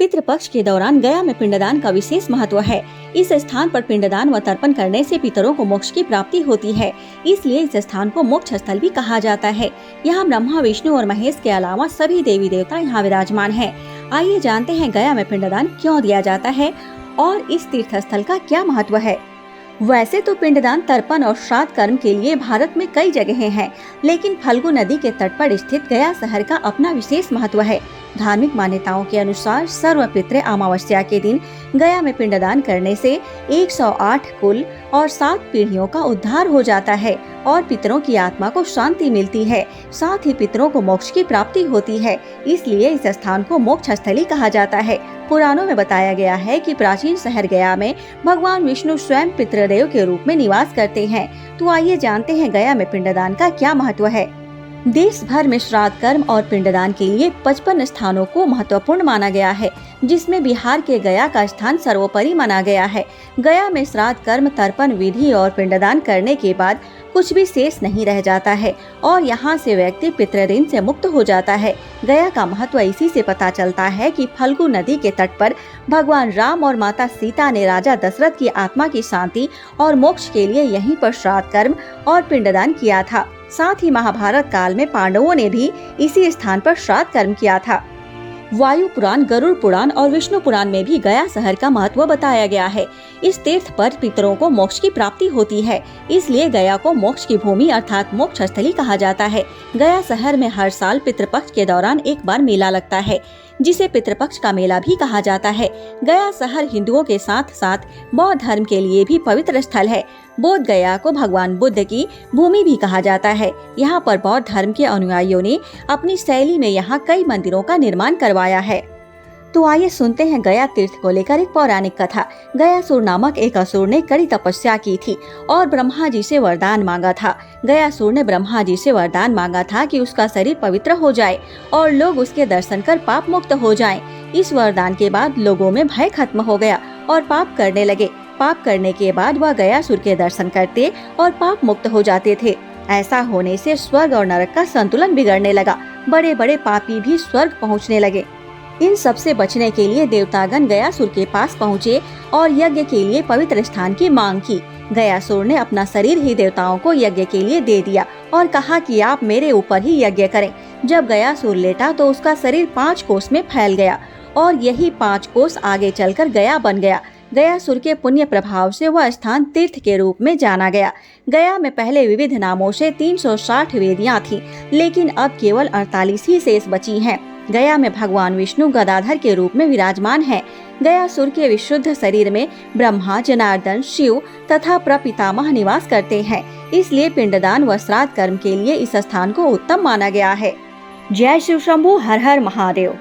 पितृपक्ष के दौरान गया में पिंडदान का विशेष महत्व है। इस स्थान पर पिंडदान व तर्पण करने से पितरों को मोक्ष की प्राप्ति होती है, इसलिए इस स्थान को मोक्ष स्थल भी कहा जाता है। यहाँ ब्रह्मा, विष्णु और महेश के अलावा सभी देवी देवता यहाँ विराजमान हैं। आइए जानते हैं गया में पिंडदान क्यों दिया जाता है और इस तीर्थ स्थल का क्या महत्व है। वैसे तो पिंडदान, तर्पण और श्राद्ध कर्म के लिए भारत में कई जगहें हैं, लेकिन फल्गु नदी के तट पर स्थित गया शहर का अपना विशेष महत्व है। धार्मिक मान्यताओं के अनुसार सर्वपितृ अमावस्या के दिन गया में पिंडदान करने से 108 कुल और 7 पीढ़ियों का उद्धार हो जाता है और पितरों की आत्मा को शांति मिलती है। साथ ही पितरों को मोक्ष की प्राप्ति होती है, इसलिए इस स्थान को मोक्ष स्थली कहा जाता है। पुराणों में बताया गया है कि प्राचीन शहर गया में भगवान विष्णु स्वयं पितृदेव के रूप में निवास करते हैं। तो आइए जानते हैं गया में पिंडदान का क्या महत्व है। देश भर में श्राद्ध कर्म और पिंडदान के लिए 55 स्थानों को महत्वपूर्ण माना गया है, जिसमें बिहार के गया का स्थान सर्वोपरि माना गया है। गया में श्राद्ध कर्म, तर्पण विधि और पिंडदान करने के बाद कुछ भी शेष नहीं रह जाता है और यहाँ से व्यक्ति पितृऋण से मुक्त हो जाता है। गया का महत्व इसी से पता चलता है कि फल्गु नदी के तट पर भगवान राम और माता सीता ने राजा दशरथ की आत्मा की शांति और मोक्ष के लिए यहीं पर श्राद्ध कर्म और पिंडदान किया था। साथ ही महाभारत काल में पांडवों ने भी इसी स्थान पर श्राद्ध कर्म किया था। वायु पुराण, गरुड़ पुराण और विष्णु पुराण में भी गया शहर का महत्व बताया गया है। इस तीर्थ पर पितरों को मोक्ष की प्राप्ति होती है, इसलिए गया को मोक्ष की भूमि अर्थात मोक्ष स्थली कहा जाता है। गया शहर में हर साल पितृपक्ष के दौरान एक बार मेला लगता है, जिसे पितृपक्ष का मेला भी कहा जाता है। गया शहर हिंदुओं के साथ साथ बौद्ध धर्म के लिए भी पवित्र स्थल है। बोध गया को भगवान बुद्ध की भूमि भी कहा जाता है। यहाँ पर बौद्ध धर्म के अनुयायियों ने अपनी शैली में यहाँ कई मंदिरों का निर्माण करवाया है। तो आइए सुनते हैं गया तीर्थ को लेकर एक पौराणिक कथा। गयासुर नामक एक असुर ने कड़ी तपस्या की थी और ब्रह्मा जी से वरदान मांगा था। गयासुर ने ब्रह्मा जी से वरदान मांगा था कि उसका शरीर पवित्र हो जाए और लोग उसके दर्शन कर पाप मुक्त हो जाएं। इस वरदान के बाद लोगों में भय खत्म हो गया और पाप करने लगे। पाप करने के बाद वह गयासुर के दर्शन करते और पाप मुक्त हो जाते थे। ऐसा होने से स्वर्ग और नरक का संतुलन बिगड़ने लगा। बड़े बड़े पापी भी स्वर्ग पहुँचने लगे। इन सब से बचने के लिए देवतागण गयासुर के पास पहुँचे और यज्ञ के लिए पवित्र स्थान की मांग की। गयासुर ने अपना शरीर ही देवताओं को यज्ञ के लिए दे दिया और कहा कि आप मेरे ऊपर ही यज्ञ करें। जब गयासुर लेटा तो उसका शरीर 5 कोस में फैल गया और यही 5 कोस आगे चलकर गया बन गया। गयासुर के पुण्य प्रभाव से वह स्थान तीर्थ के रूप में जाना गया। गया में पहले विविध नामों से 360 वेदियां थीं, लेकिन अब केवल 48 ही शेष बची हैं। गया में भगवान विष्णु गदाधर के रूप में विराजमान हैं। गयासुर के विशुद्ध शरीर में ब्रह्मा, जनार्दन, शिव तथा प्रपितामह निवास करते हैं, इसलिए पिंडदान व श्राद्ध कर्म के लिए इस स्थान को उत्तम माना गया है। जय शिव शंभू, हर हर महादेव।